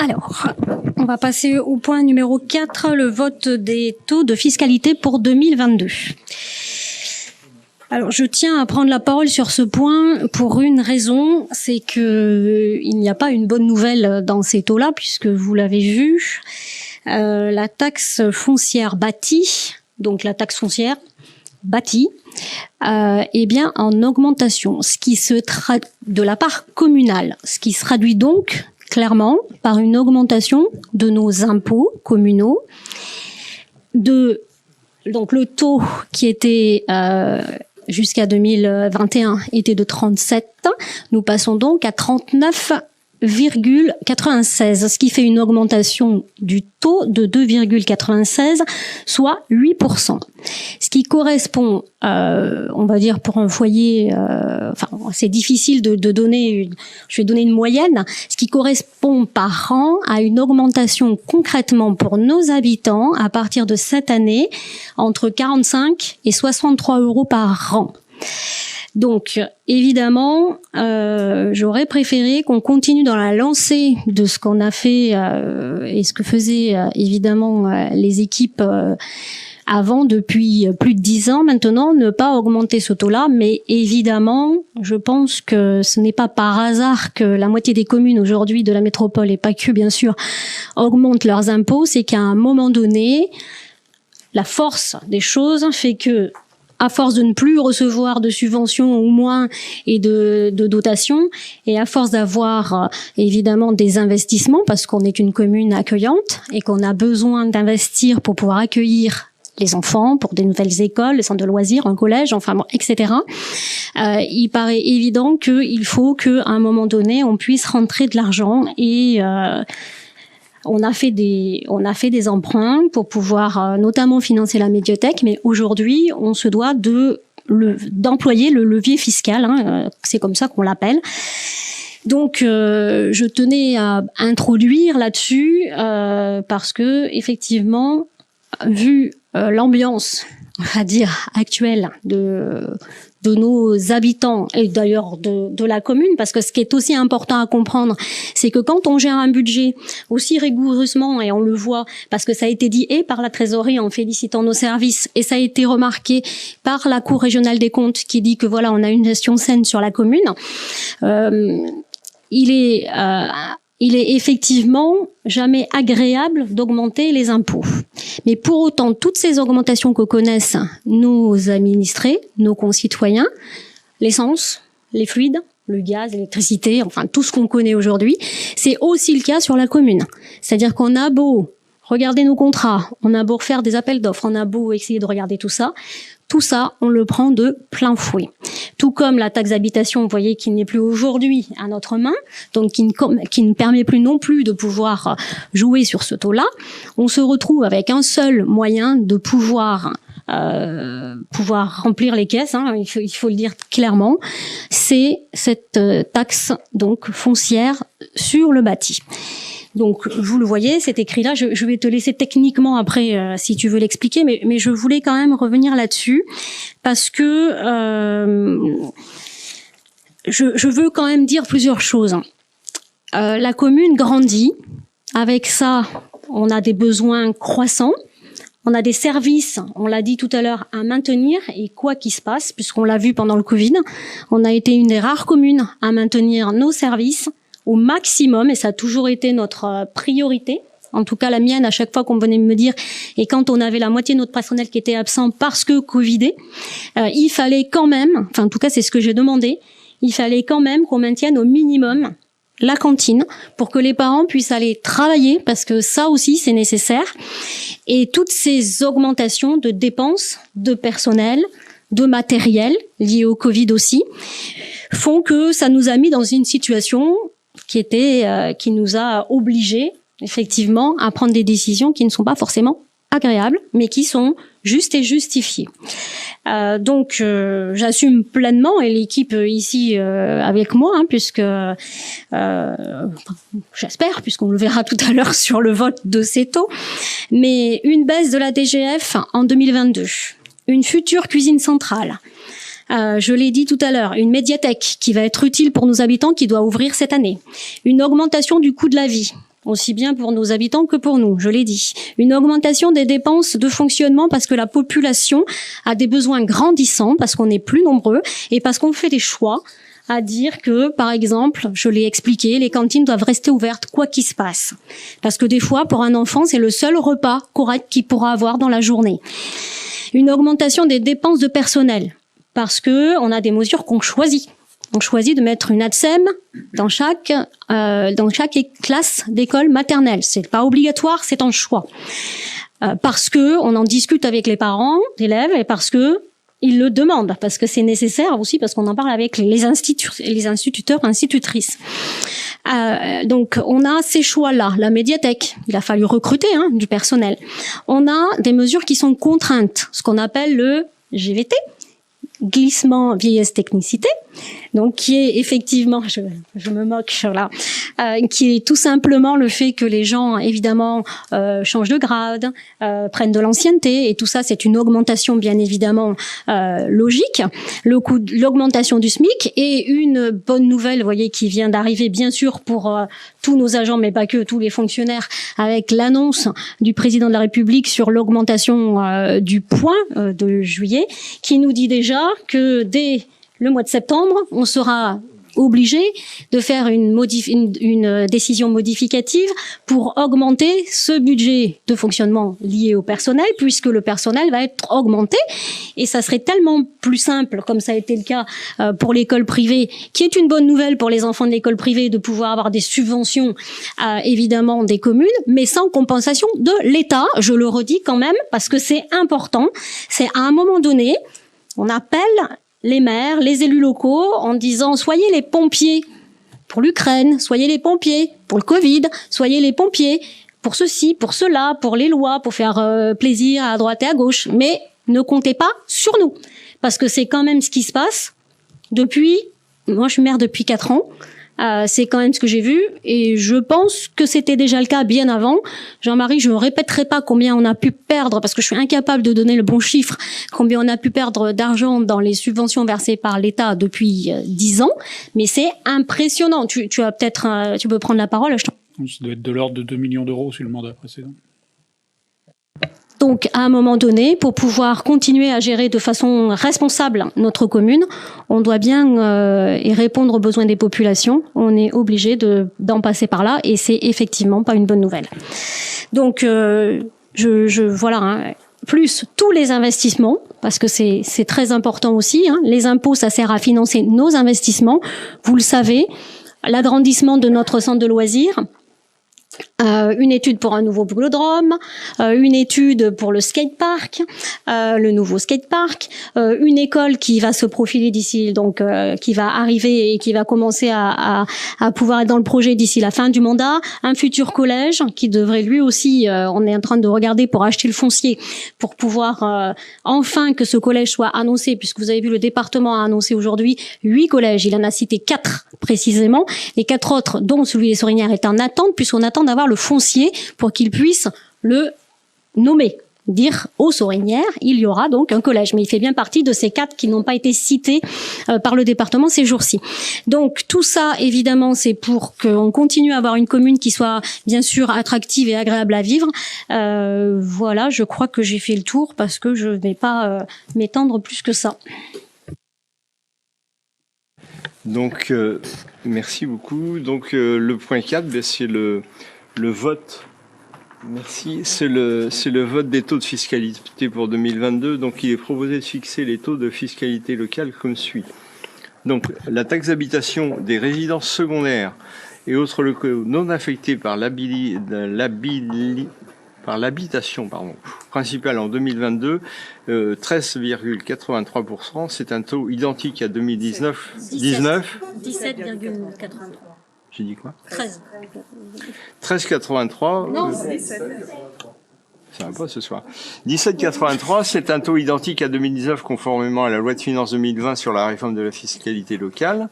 Alors, on va passer au point numéro 4, le vote des taux de fiscalité pour 2022. Alors, je tiens à prendre la parole sur ce point pour une raison, c'est que il n'y a pas une bonne nouvelle dans ces taux-là, puisque vous l'avez vu, la taxe foncière bâtie, donc la taxe foncière bâtie, est bien en augmentation, ce qui se de la part communale, ce qui se traduit donc clairement par une augmentation de nos impôts communaux, donc le taux qui était jusqu'à 2021 était de 37, nous passons donc à 39,96, ce qui fait une augmentation du taux de 2,96, soit 8%. Ce qui correspond, on va dire pour un foyer, c'est difficile de donner, je vais donner une moyenne, ce qui correspond par an à une augmentation concrètement pour nos habitants à partir de cette année entre 45 et 63 euros par an. Donc, évidemment, j'aurais préféré qu'on continue dans la lancée de ce qu'on a fait et ce que faisaient évidemment les équipes avant, depuis plus de 10 ans maintenant, ne pas augmenter ce taux-là. Mais évidemment, je pense que ce n'est pas par hasard que la moitié des communes aujourd'hui de la métropole, et pas que bien sûr, augmentent leurs impôts. C'est qu'à un moment donné, la force des choses fait que, à force de ne plus recevoir de subventions ou moins et de dotations, et à force d'avoir évidemment des investissements, parce qu'on est une commune accueillante et qu'on a besoin d'investir pour pouvoir accueillir les enfants, pour des nouvelles écoles, les centres de loisirs, un collège, enfin bon, etc. Il paraît évident qu'il faut qu'à un moment donné, on puisse rentrer de l'argent et on a fait des emprunts pour pouvoir notamment financer la médiathèque, mais aujourd'hui, on se doit d'employer le levier fiscal, c'est comme ça qu'on l'appelle. Donc, je tenais à introduire là-dessus parce que effectivement, vu l'ambiance, on va dire actuelle de nos habitants et d'ailleurs de la commune, parce que ce qui est aussi important à comprendre, c'est que quand on gère un budget aussi rigoureusement, et on le voit parce que ça a été dit et par la trésorerie en félicitant nos services, et ça a été remarqué par la Cour régionale des comptes qui dit que voilà, on a une gestion saine sur la commune, il est effectivement jamais agréable d'augmenter les impôts. Mais pour autant, toutes ces augmentations que connaissent nos administrés, nos concitoyens, l'essence, les fluides, le gaz, l'électricité, enfin tout ce qu'on connaît aujourd'hui, c'est aussi le cas sur la commune. C'est-à-dire qu'on a beau regarder nos contrats, on a beau faire des appels d'offres, on a beau essayer de regarder tout ça, on le prend de plein fouet. Tout comme la taxe d'habitation, vous voyez, qui n'est plus aujourd'hui à notre main, donc qui ne permet plus non plus de pouvoir jouer sur ce taux-là. On se retrouve avec un seul moyen de pouvoir remplir les caisses, il faut le dire clairement, c'est cette taxe donc foncière sur le bâti. Donc, vous le voyez, c'est écrit là. Je vais te laisser techniquement après, si tu veux l'expliquer, mais je voulais quand même revenir là-dessus parce que je veux quand même dire plusieurs choses. La commune grandit. Avec ça, on a des besoins croissants. On a des services, on l'a dit tout à l'heure, à maintenir, et quoi qu'il se passe, puisqu'on l'a vu pendant le Covid, on a été une des rares communes à maintenir nos services au maximum, et ça a toujours été notre priorité, en tout cas la mienne à chaque fois qu'on venait me dire, et quand on avait la moitié de notre personnel qui était absent parce que Covidé, il fallait quand même, enfin en tout cas c'est ce que j'ai demandé, il fallait quand même qu'on maintienne au minimum la cantine pour que les parents puissent aller travailler, parce que ça aussi c'est nécessaire, et toutes ces augmentations de dépenses de personnel, de matériel liées au Covid aussi, font que ça nous a mis dans une situation qui nous a obligés effectivement à prendre des décisions qui ne sont pas forcément agréables, mais qui sont justes et justifiées. Donc j'assume pleinement, et l'équipe ici avec moi, puisque j'espère, puisqu'on le verra tout à l'heure sur le vote de ces taux, mais une baisse de la DGF en 2022, une future cuisine centrale. Je l'ai dit tout à l'heure, une médiathèque qui va être utile pour nos habitants, qui doit ouvrir cette année. Une augmentation du coût de la vie, aussi bien pour nos habitants que pour nous, je l'ai dit. Une augmentation des dépenses de fonctionnement parce que la population a des besoins grandissants, parce qu'on est plus nombreux et parce qu'on fait des choix à dire que, par exemple, je l'ai expliqué, les cantines doivent rester ouvertes quoi qu'il se passe. Parce que des fois, pour un enfant, c'est le seul repas correct qu'il pourra avoir dans la journée. Une augmentation des dépenses de personnel parce que on a des mesures qu'on choisit. On choisit de mettre une ATSEM dans chaque classe d'école maternelle. C'est pas obligatoire, c'est un choix. Parce que on en discute avec les parents d'élèves et parce que ils le demandent, parce que c'est nécessaire aussi, parce qu'on en parle avec les instituteurs, institutrices. Donc on a ces choix-là. La médiathèque, il a fallu recruter du personnel. On a des mesures qui sont contraintes, ce qu'on appelle le GVT, glissement vieillesse technicité, donc qui est effectivement, je me moque là, qui est tout simplement le fait que les gens évidemment changent de grade, prennent de l'ancienneté, et tout ça c'est une augmentation bien évidemment logique, l'augmentation du SMIC, et une bonne nouvelle, vous voyez, qui vient d'arriver bien sûr pour tous nos agents, mais pas que, tous les fonctionnaires, avec l'annonce du président de la République sur l'augmentation du point de juillet, qui nous dit déjà que dès le mois de septembre, on sera obligé de faire une décision modificative pour augmenter ce budget de fonctionnement lié au personnel, puisque le personnel va être augmenté, et ça serait tellement plus simple, comme ça a été le cas pour l'école privée, qui est une bonne nouvelle pour les enfants de l'école privée, de pouvoir avoir des subventions évidemment des communes, mais sans compensation de l'État. Je le redis quand même, parce que c'est important. C'est à un moment donné, on appelle les maires, les élus locaux, en disant « soyez les pompiers pour l'Ukraine, soyez les pompiers pour le Covid, soyez les pompiers pour ceci, pour cela, pour les lois, pour faire plaisir à droite et à gauche, mais ne comptez pas sur nous. » Parce que c'est quand même ce qui se passe depuis, moi je suis maire depuis 4 ans, c'est quand même ce que j'ai vu, et je pense que c'était déjà le cas bien avant. Jean-Marie, je ne répéterai pas combien on a pu perdre, parce que je suis incapable de donner le bon chiffre, combien on a pu perdre d'argent dans les subventions versées par l'État depuis 10 ans, mais c'est impressionnant. Tu as peut-être, tu peux prendre la parole. Ça doit être de l'ordre de 2 millions d'euros sur le mandat précédent. Donc, à un moment donné, pour pouvoir continuer à gérer de façon responsable notre commune, on doit bien y répondre aux besoins des populations. On est obligé d'en passer par là, et c'est effectivement pas une bonne nouvelle. Donc, voilà. Plus tous les investissements, parce que c'est très important aussi. Les impôts, ça sert à financer nos investissements. Vous le savez, l'agrandissement de notre centre de loisirs. Une étude pour un nouveau boulodrome, une étude pour le skatepark, le nouveau skatepark, une école qui va se profiler d'ici, donc qui va arriver et qui va commencer à pouvoir être dans le projet d'ici la fin du mandat, un futur collège qui devrait lui aussi, on est en train de regarder pour acheter le foncier, pour pouvoir enfin que ce collège soit annoncé, puisque vous avez vu, le département a annoncé aujourd'hui 8 collèges, il en a cité 4 précisément, les 4 autres, dont celui des Sorinières, est en attente, puisqu'on attend d'avoir le foncier pour qu'il puisse le nommer, dire aux Sorinières, il y aura donc un collège. Mais il fait bien partie de ces 4 qui n'ont pas été cités par le département ces jours-ci. Donc tout ça, évidemment, c'est pour qu'on continue à avoir une commune qui soit bien sûr attractive et agréable à vivre. Voilà, je crois que j'ai fait le tour, parce que je ne vais pas m'étendre plus que ça. Donc, merci beaucoup. Donc, le point 4, c'est le vote. Merci. C'est le vote des taux de fiscalité pour 2022. Donc, il est proposé de fixer les taux de fiscalité locale comme suit. Donc, la taxe d'habitation des résidences secondaires et autres locaux non affectés par l'habitation principale en 2022, 13,83%. C'est un taux identique à 2019. 17,83. J'ai dit quoi? 13. 13,83. Non, ça va pas ce soir. 17,83, c'est un taux identique à 2019 conformément à la loi de finances 2020 sur la réforme de la fiscalité locale.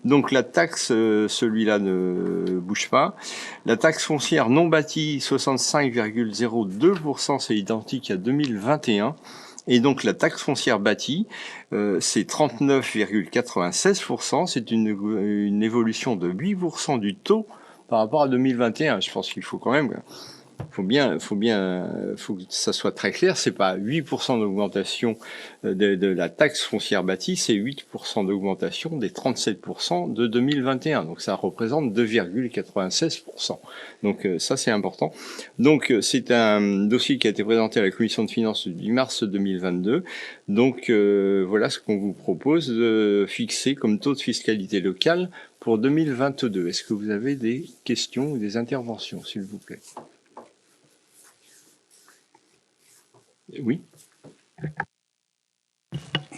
Donc la taxe, celui-là ne bouge pas. La taxe foncière non bâtie, 65,02%, c'est identique à 2021. Et donc la taxe foncière bâtie, c'est 39,96%, c'est une évolution de 8% du taux par rapport à 2021. Je pense qu'il faut quand même, faut que ça soit très clair. C'est pas 8% d'augmentation de la taxe foncière bâtie, c'est 8% d'augmentation des 37% de 2021. Donc ça représente 2,96%. Donc ça c'est important. Donc c'est un dossier qui a été présenté à la commission de finances le 10 mars 2022. Donc voilà ce qu'on vous propose de fixer comme taux de fiscalité locale pour 2022. Est-ce que vous avez des questions ou des interventions, s'il vous plaît? Oui.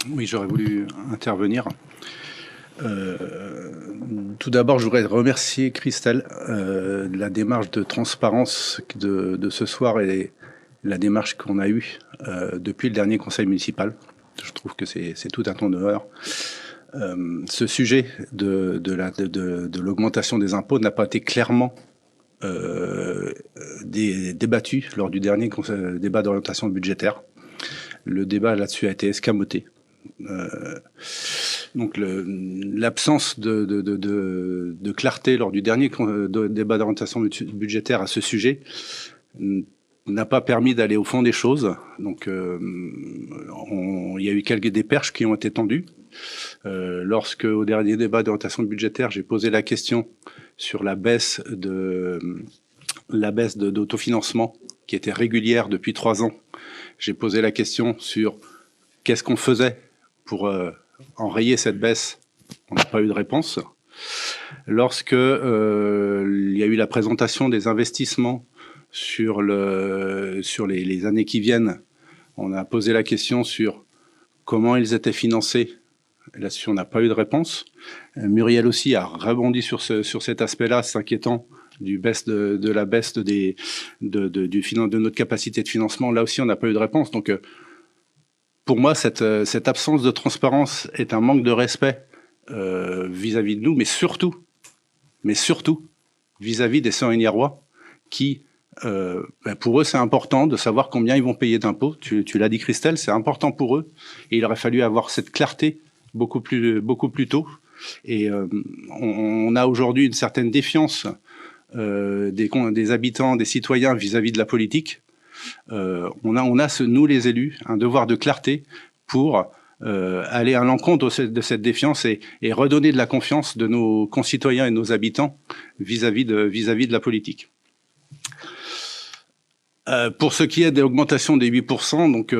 Oui, j'aurais voulu intervenir. Tout d'abord, je voudrais remercier Christelle de la démarche de transparence de ce soir et la démarche qu'on a eue depuis le dernier conseil municipal. Je trouve que c'est tout un ton d'honneur. Ce sujet de l'augmentation des impôts n'a pas été clairement débattu lors du dernier débat d'orientation budgétaire. Le débat là-dessus a été escamoté. Donc l'absence de clarté lors du dernier débat d'orientation budgétaire à ce sujet n'a pas permis d'aller au fond des choses. Donc il y a eu quelques déperches qui ont été tendues. Lorsque au dernier débat d'orientation budgétaire, j'ai posé la question sur la baisse d'autofinancement qui était régulière depuis 3 ans. J'ai posé la question sur qu'est-ce qu'on faisait pour enrayer cette baisse. On n'a pas eu de réponse. Lorsque il y a eu la présentation des investissements sur les années qui viennent, on a posé la question sur comment ils étaient financés. Là-dessus, on n'a pas eu de réponse. Muriel aussi a rebondi sur cet aspect-là, s'inquiétant de la baisse de notre capacité de financement. Là aussi, on n'a pas eu de réponse. Donc, pour moi, cette absence de transparence est un manque de respect vis-à-vis de nous, mais surtout vis-à-vis des Saint-Réniérois qui, pour eux, c'est important de savoir combien ils vont payer d'impôts. Tu l'as dit, Christelle, c'est important pour eux. Et il aurait fallu avoir cette clarté beaucoup plus tôt. Et on a aujourd'hui une certaine défiance des habitants, des citoyens vis-à-vis de la politique. On a nous les élus, un devoir de clarté pour aller à l'encontre de cette défiance et redonner de la confiance de nos concitoyens et nos habitants vis-à-vis de la politique. Pour ce qui est de l'augmentation des 8%, donc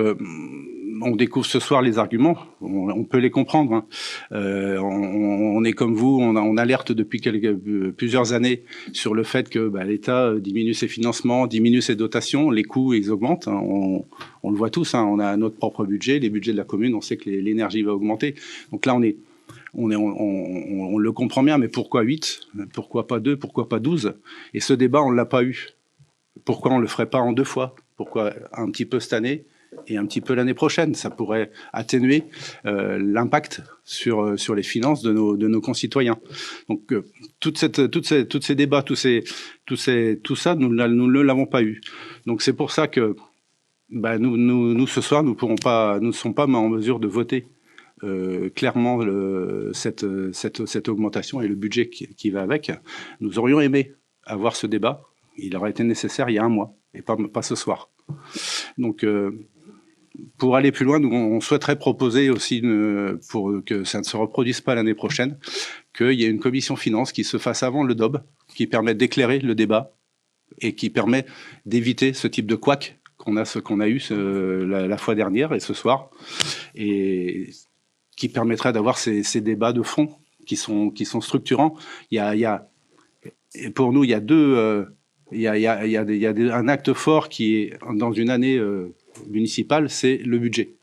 on découvre ce soir les arguments, on peut les comprendre. Hein. On est comme vous, on alerte depuis plusieurs années sur le fait que l'État diminue ses financements, diminue ses dotations, les coûts ils augmentent. Hein. On le voit tous, hein. On a notre propre budget, les budgets de la commune, on sait que l'énergie va augmenter. Donc là, on le comprend bien, mais pourquoi 8 ? Pourquoi pas 2 ? Pourquoi pas 12 ? Et ce débat, on ne l'a pas eu. Pourquoi on ne le ferait pas en 2 fois ? Pourquoi un petit peu cette année et un petit peu l'année prochaine? Ça pourrait atténuer l'impact sur les finances de nos concitoyens. Donc tous ces débats, tout ça, nous ne l'avons pas eu. Donc c'est pour ça que nous ce soir, nous ne sommes pas en mesure de voter clairement cette augmentation et le budget qui va avec. Nous aurions aimé avoir ce débat. Il aurait été nécessaire il y a 1 mois et pas ce soir. Donc, pour aller plus loin, nous, on souhaiterait proposer aussi, pour que ça ne se reproduise pas l'année prochaine, qu'il y ait une commission finance qui se fasse avant le DOB, qui permette d'éclairer le débat et qui permet d'éviter ce type de couac qu'on a eu la fois dernière et ce soir, et qui permettrait d'avoir ces débats de fond qui sont structurants. Pour nous, il y a un acte fort qui est dans une année municipale, c'est le budget.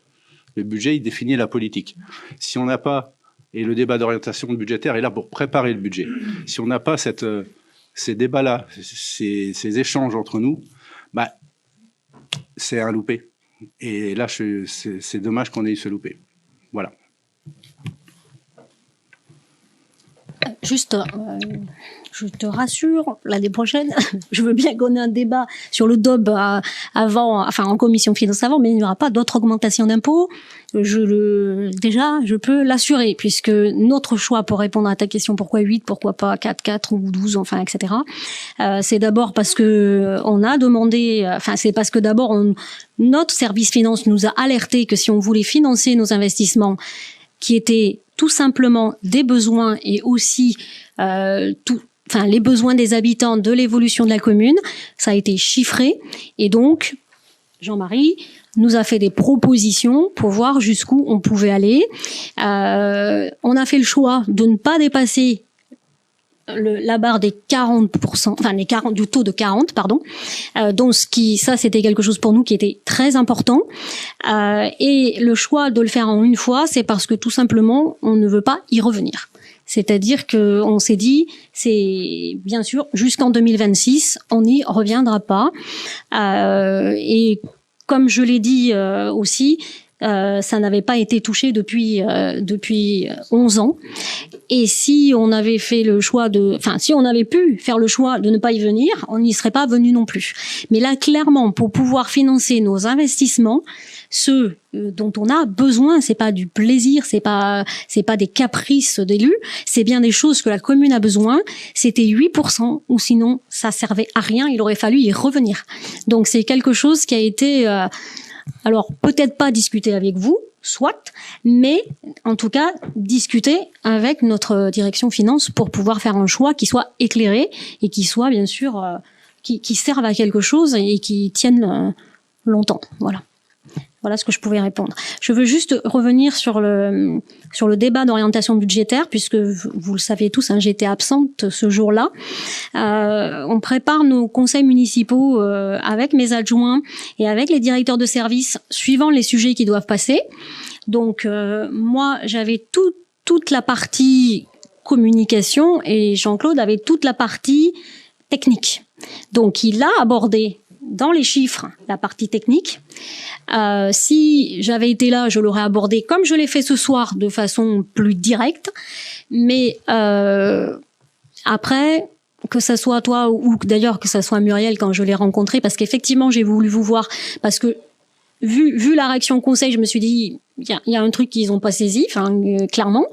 Le budget, il définit la politique. Si on n'a pas, et le débat d'orientation budgétaire est là pour préparer le budget. Si on n'a pas ces débats-là, ces échanges entre nous, c'est un loupé. Et là, c'est dommage qu'on ait eu ce loupé. Voilà. Juste, je te rassure, l'année prochaine, je veux bien qu'on ait un débat sur le DOB en commission finance avant, mais il n'y aura pas d'autre augmentation d'impôts. Déjà, je peux l'assurer, puisque notre choix pour répondre à ta question, pourquoi 8, pourquoi pas 4 ou 12, enfin, etc. C'est d'abord parce que on a demandé, c'est parce que d'abord notre service finance nous a alerté que si on voulait financer nos investissements, qui étaient tout simplement des besoins et aussi les besoins des habitants, de l'évolution de la commune, ça a été chiffré, et donc Jean-Marie nous a fait des propositions pour voir jusqu'où on pouvait aller. On a fait le choix de ne pas dépasser la barre des 40%, du taux de 40, pardon. Donc ça c'était quelque chose pour nous qui était très important. Et le choix de le faire en une fois, c'est parce que tout simplement on ne veut pas y revenir. C'est-à-dire que on s'est dit, c'est bien sûr jusqu'en 2026, on n'y reviendra pas. Et comme je l'ai dit aussi, ça n'avait pas été touché depuis 11 ans. Et si on avait fait le choix si on avait pu faire le choix de ne pas y venir, on n'y serait pas venu non plus. Mais là, clairement, pour pouvoir financer nos investissements, ceux dont on a besoin, c'est pas du plaisir, c'est pas des caprices d'élus, c'est bien des choses que la commune a besoin. C'était 8%, ou sinon ça servait à rien, il aurait fallu y revenir. Donc c'est quelque chose qui a été alors peut-être pas discuté avec vous, soit, mais en tout cas discuter avec notre direction finance pour pouvoir faire un choix qui soit éclairé et qui soit bien sûr qui serve à quelque chose et qui tienne longtemps. Voilà ce que je pouvais répondre. Je veux juste revenir sur le débat d'orientation budgétaire, puisque vous le savez tous, j'étais absente ce jour-là. On prépare nos conseils municipaux avec mes adjoints et avec les directeurs de service, suivant les sujets qui doivent passer. Donc moi, j'avais toute la partie communication et Jean-Claude avait toute la partie technique. Donc il a abordé dans les chiffres la partie technique. Si j'avais été là, je l'aurais abordé comme je l'ai fait ce soir, de façon plus directe. Mais après, que ça soit toi ou d'ailleurs que ça soit Muriel quand je l'ai rencontré, parce qu'effectivement j'ai voulu vous voir, parce que vu la réaction conseil, je me suis dit il y a un truc qu'ils ont pas saisi, clairement.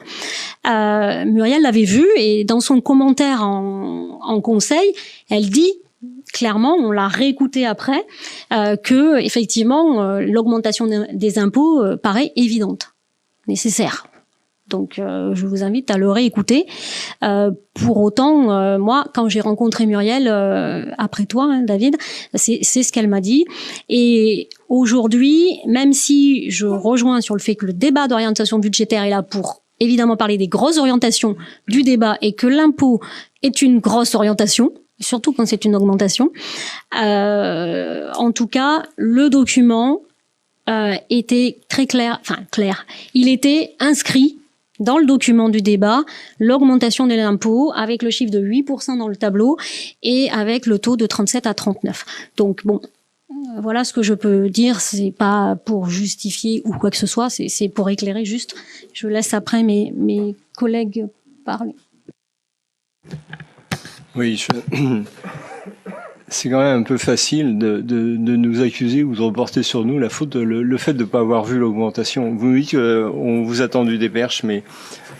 Muriel l'avait vu et dans son commentaire en conseil, elle dit clairement, on l'a réécouté après, que effectivement l'augmentation des impôts paraît évidente, nécessaire. Donc je vous invite à le réécouter. Pour autant, moi, quand j'ai rencontré Muriel après toi, David, c'est ce qu'elle m'a dit. Et aujourd'hui, même si je rejoins sur le fait que le débat d'orientation budgétaire est là pour évidemment parler des grosses orientations du débat et que l'impôt est une grosse orientation, surtout quand c'est une augmentation. En tout cas, le document était très clair. Il était inscrit dans le document du débat, l'augmentation de l'impôt avec le chiffre de 8% dans le tableau et avec le taux de 37 à 39. Donc bon, voilà ce que je peux dire. C'est pas pour justifier ou quoi que ce soit, c'est pour éclairer juste. Je laisse après mes collègues parler. Oui, c'est quand même un peu facile de nous accuser ou de reporter sur nous la faute, le fait de ne pas avoir vu l'augmentation. Vous me dites qu'on vous a tendu des perches, mais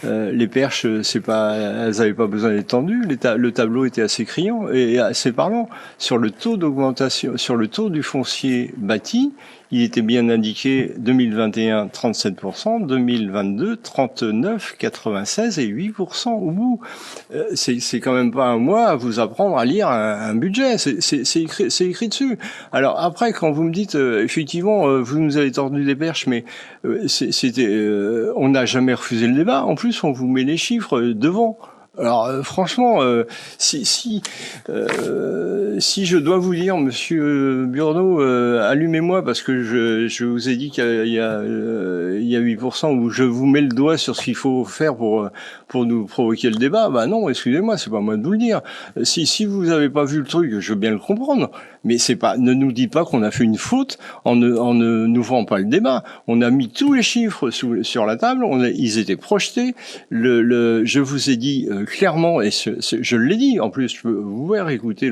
les perches, elles n'avaient pas besoin d'être tendues. Le tableau était assez criant et assez parlant. Sur le taux d'augmentation, sur le taux du foncier bâti, il était bien indiqué 2021 37%, 2022 39, 96 et 8% au bout. C'est quand même pas un mois à vous apprendre à lire un budget. C'est écrit dessus. Alors après, quand vous me dites effectivement, vous nous avez tordu des perches, mais on n'a jamais refusé le débat. En plus, on vous met les chiffres devant. Alors franchement, si je dois vous dire, Monsieur Burneau, allumez-moi parce que je vous ai dit qu'il y a 8%, où je vous mets le doigt sur ce qu'il faut faire pour nous provoquer le débat. Bah non, excusez-moi, c'est pas moi de vous le dire. Si vous avez pas vu le truc, je veux bien le comprendre, mais ne nous dites pas qu'on a fait une faute en ne n'ouvrant pas le débat. On a mis tous les chiffres sur la table, ils étaient projetés. Je vous ai dit clairement, et je l'ai dit, en plus, vous pouvez réécouter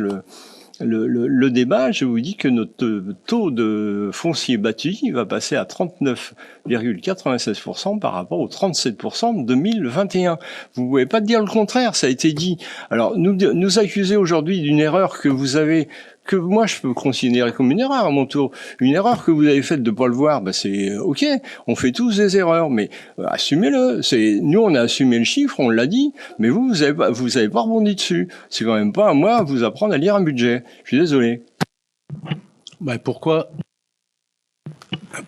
le débat, je vous dis que notre taux de foncier bâti va passer à 39,96% par rapport aux 37% de 2021. Vous pouvez pas dire le contraire, ça a été dit. Alors, nous accuser aujourd'hui d'une erreur que vous avez, que moi je peux considérer comme une erreur à mon tour, une erreur que vous avez faite de pas le voir, c'est ok, on fait tous des erreurs, mais assumez-le. Nous on a assumé le chiffre, on l'a dit, mais vous avez pas rebondi dessus. C'est quand même pas à moi à vous apprendre à lire un budget. Je suis désolé.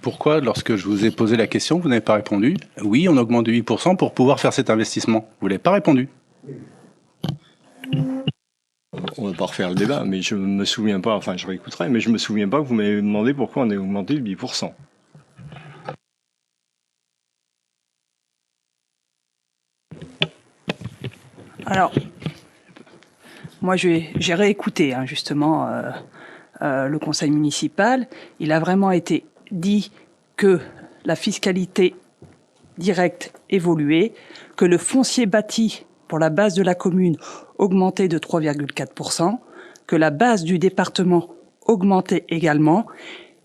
Pourquoi, lorsque je vous ai posé la question, vous n'avez pas répondu? Oui, on augmente de 8% pour pouvoir faire cet investissement. Vous l'avez pas répondu. On va pas refaire le débat, mais je me souviens pas, enfin je réécouterai, mais je me souviens pas que vous m'avez demandé pourquoi on a augmenté de 8%. Alors, moi j'ai réécouté justement le conseil municipal. Il a vraiment été dit que la fiscalité directe évoluait, que le foncier bâti pour la base de la commune augmentait de 3,4%, que la base du département augmentait également,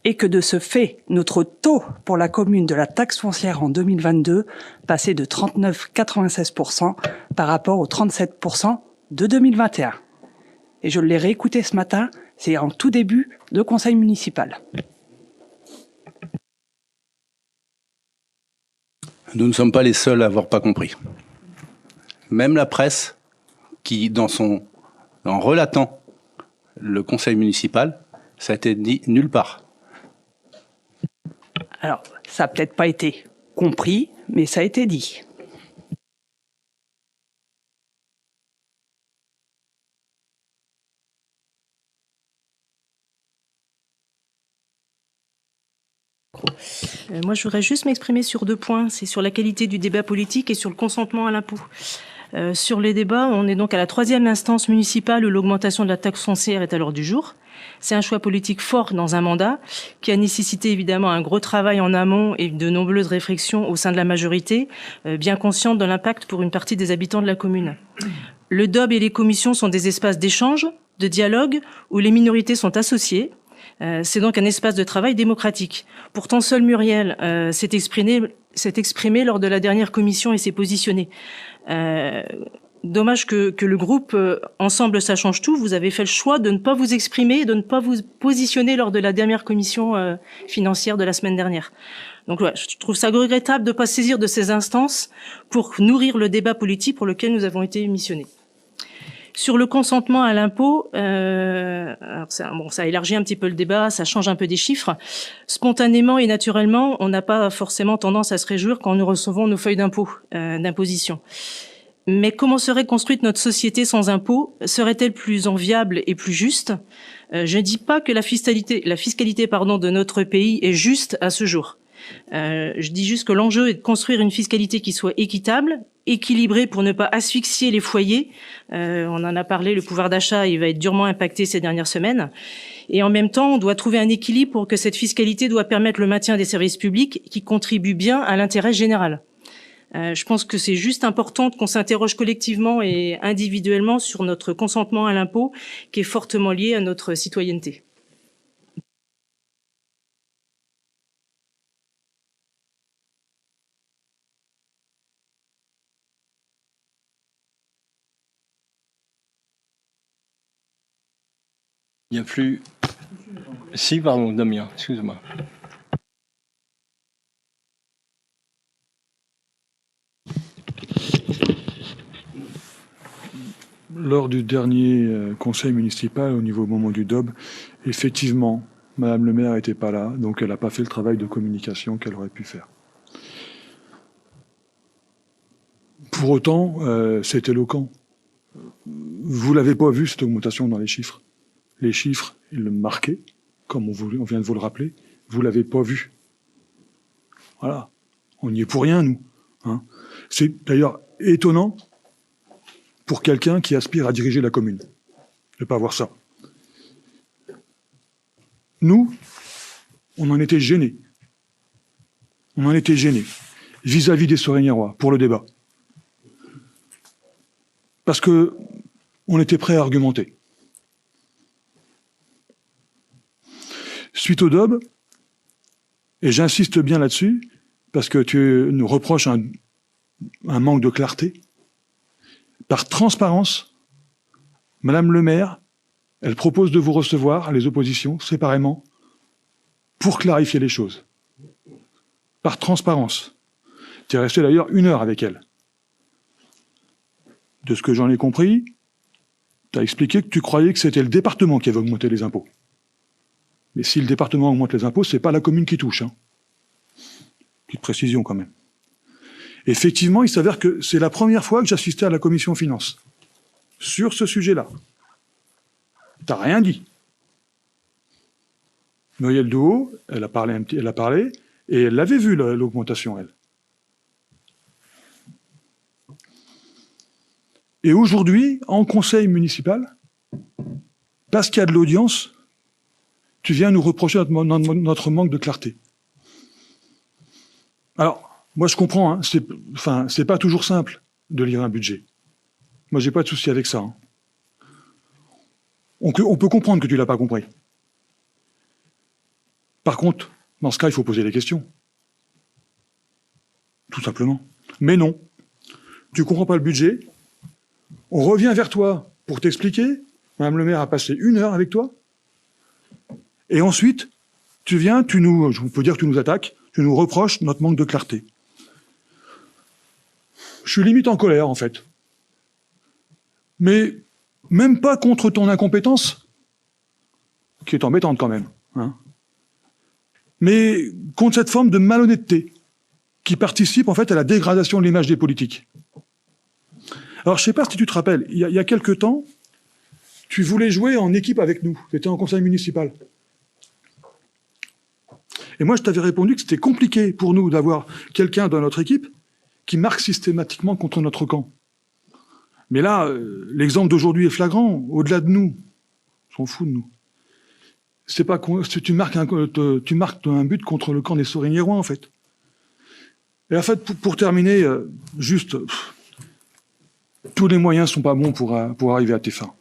et que de ce fait, notre taux pour la commune de la taxe foncière en 2022 passait de 39,96% par rapport aux 37% de 2021. Et je l'ai réécouté ce matin, c'est en tout début de conseil municipal. Nous ne sommes pas les seuls à avoir pas compris. Même la presse, qui en relatant le conseil municipal, ça a été dit nulle part. Alors, ça n'a peut-être pas été compris, mais ça a été dit. Moi, je voudrais juste m'exprimer sur 2 points. C'est sur la qualité du débat politique et sur le consentement à l'impôt. Sur les débats, on est donc à la 3e instance municipale où l'augmentation de la taxe foncière est à l'ordre du jour. C'est un choix politique fort dans un mandat qui a nécessité évidemment un gros travail en amont et de nombreuses réflexions au sein de la majorité, bien consciente de l'impact pour une partie des habitants de la commune. Le DOB et les commissions sont des espaces d'échange, de dialogue, où les minorités sont associées. C'est donc un espace de travail démocratique. Pourtant, seul Muriel s'est exprimé lors de la dernière commission et s'est positionné. Dommage que le groupe Ensemble ça change tout, vous avez fait le choix de ne pas vous exprimer, de ne pas vous positionner lors de la dernière commission financière de la semaine dernière. Donc ouais, je trouve ça regrettable de ne pas saisir de ces instances pour nourrir le débat politique pour lequel nous avons été missionnés. Sur le consentement à l'impôt, ça élargit un petit peu le débat, ça change un peu des chiffres. Spontanément et naturellement, on n'a pas forcément tendance à se réjouir quand nous recevons nos feuilles d'impôt, d'imposition. Mais comment serait construite notre société sans impôt? Serait-elle plus enviable et plus juste? Je ne dis pas que la fiscalité de notre pays est juste à ce jour. Je dis juste que l'enjeu est de construire une fiscalité qui soit équitable, équilibrée pour ne pas asphyxier les foyers. On en a parlé, le pouvoir d'achat, il va être durement impacté ces dernières semaines. Et en même temps, on doit trouver un équilibre pour que cette fiscalité doit permettre le maintien des services publics qui contribuent bien à l'intérêt général. Je pense que c'est juste important qu'on s'interroge collectivement et individuellement sur notre consentement à l'impôt qui est fortement lié à notre citoyenneté. Il n'y a plus... Si, pardon, Damien, excuse-moi. Lors du dernier conseil municipal, au moment du DOB, effectivement, Madame le maire n'était pas là, donc elle n'a pas fait le travail de communication qu'elle aurait pu faire. Pour autant, c'est éloquent. Vous l'avez pas vu, cette augmentation dans les chiffres. Les chiffres, ils le marquaient, comme on vient de vous le rappeler. Vous l'avez pas vu. Voilà. On n'y est pour rien, nous. Hein. C'est d'ailleurs étonnant pour quelqu'un qui aspire à diriger la commune, de ne pas voir ça. Nous, on en était gênés. On en était gênés vis-à-vis des Sorignarois pour le débat. parce que on était prêt à argumenter. Suite au DOB, et j'insiste bien là-dessus, parce que tu nous reproches un manque de clarté, par transparence, Madame le maire, elle propose de vous recevoir, les oppositions, séparément, pour clarifier les choses. Par transparence. Tu es resté d'ailleurs 1 heure avec elle. De ce que j'en ai compris, tu as expliqué que tu croyais que c'était le département qui avait augmenté les impôts. Mais si le département augmente les impôts, c'est pas la commune qui touche. Hein. Petite précision quand même. Effectivement, il s'avère que c'est la première fois que j'assistais à la commission finances sur ce sujet-là. T'as rien dit. Noël Douot, elle a parlé, et elle l'avait vu l'augmentation, elle. Et aujourd'hui, en conseil municipal, parce qu'il y a de l'audience, tu viens nous reprocher notre manque de clarté. Alors, moi je comprends, hein, c'est pas toujours simple de lire un budget. Moi j'ai pas de souci avec ça. Hein. On peut comprendre que tu l'as pas compris. Par contre, dans ce cas, il faut poser des questions. Tout simplement. Mais non. Tu comprends pas le budget. On revient vers toi pour t'expliquer. Madame le maire a passé 1 heure avec toi. Et ensuite, tu viens, on peut dire que tu nous attaques, tu nous reproches notre manque de clarté. Je suis limite en colère, en fait. Mais même pas contre ton incompétence, qui est embêtante quand même, hein, mais contre cette forme de malhonnêteté qui participe en fait à la dégradation de l'image des politiques. Alors je ne sais pas si tu te rappelles, il y a quelque temps, tu voulais jouer en équipe avec nous, tu étais en conseil municipal. Et moi je t'avais répondu que c'était compliqué pour nous d'avoir quelqu'un dans notre équipe qui marque systématiquement contre notre camp. Mais là, l'exemple d'aujourd'hui est flagrant, au-delà de nous. On s'en fout de nous. C'est pas tu marques un but contre le camp des Sorignérois, en fait. Et en fait, pour terminer, juste, tous les moyens sont pas bons pour arriver à tes fins.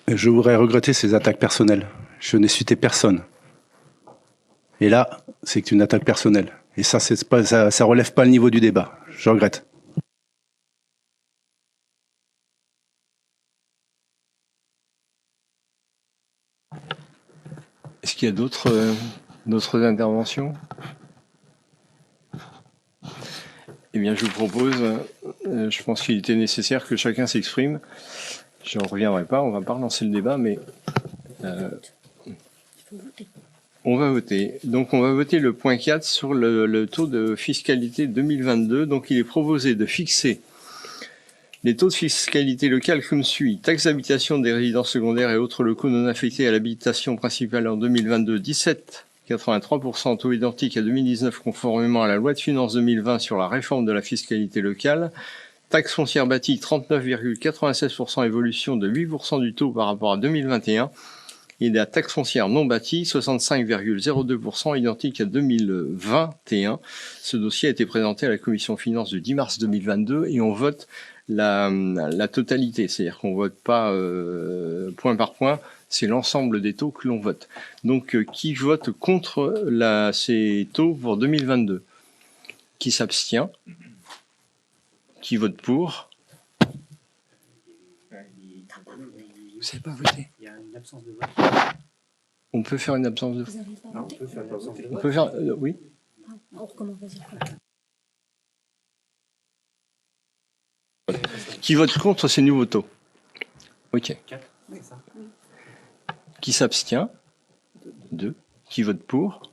Je voudrais regretter ces attaques personnelles. Je n'ai cité personne. Et là, c'est une attaque personnelle. Et ça, ça relève pas le niveau du débat. Je regrette. Est-ce qu'il y a d'autres interventions? Eh bien, je vous propose, je pense qu'il était nécessaire que chacun s'exprime. Je n'en reviendrai pas, on ne va pas relancer le débat, mais on va voter. Donc, on va voter le point 4 sur le taux de fiscalité 2022. Donc, il est proposé de fixer les taux de fiscalité locale comme suit. Taxe d'habitation des résidences secondaires et autres locaux non affectés à l'habitation principale en 2022, 17,83%, taux identique à 2019 conformément à la loi de finances 2020 sur la réforme de la fiscalité locale. Taxe foncière bâtie, 39,96%, évolution de 8% du taux par rapport à 2021. Et la taxe foncière non bâtie, 65,02%, identique à 2021. Ce dossier a été présenté à la commission finances le 10 mars 2022 et on vote la totalité. C'est-à-dire qu'on vote pas point par point, c'est l'ensemble des taux que l'on vote. Donc, qui vote contre ces taux pour 2022? Qui s'abstient? Qui vote pour? Vous savez pas voter. Il y a une absence de vote. On peut faire une absence de vote. On peut faire oui. On recommence, vas-y. Qui vote contre ces nouveaux taux? Ok. Qui s'abstient? 2. Qui vote pour?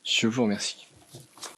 Je vous remercie.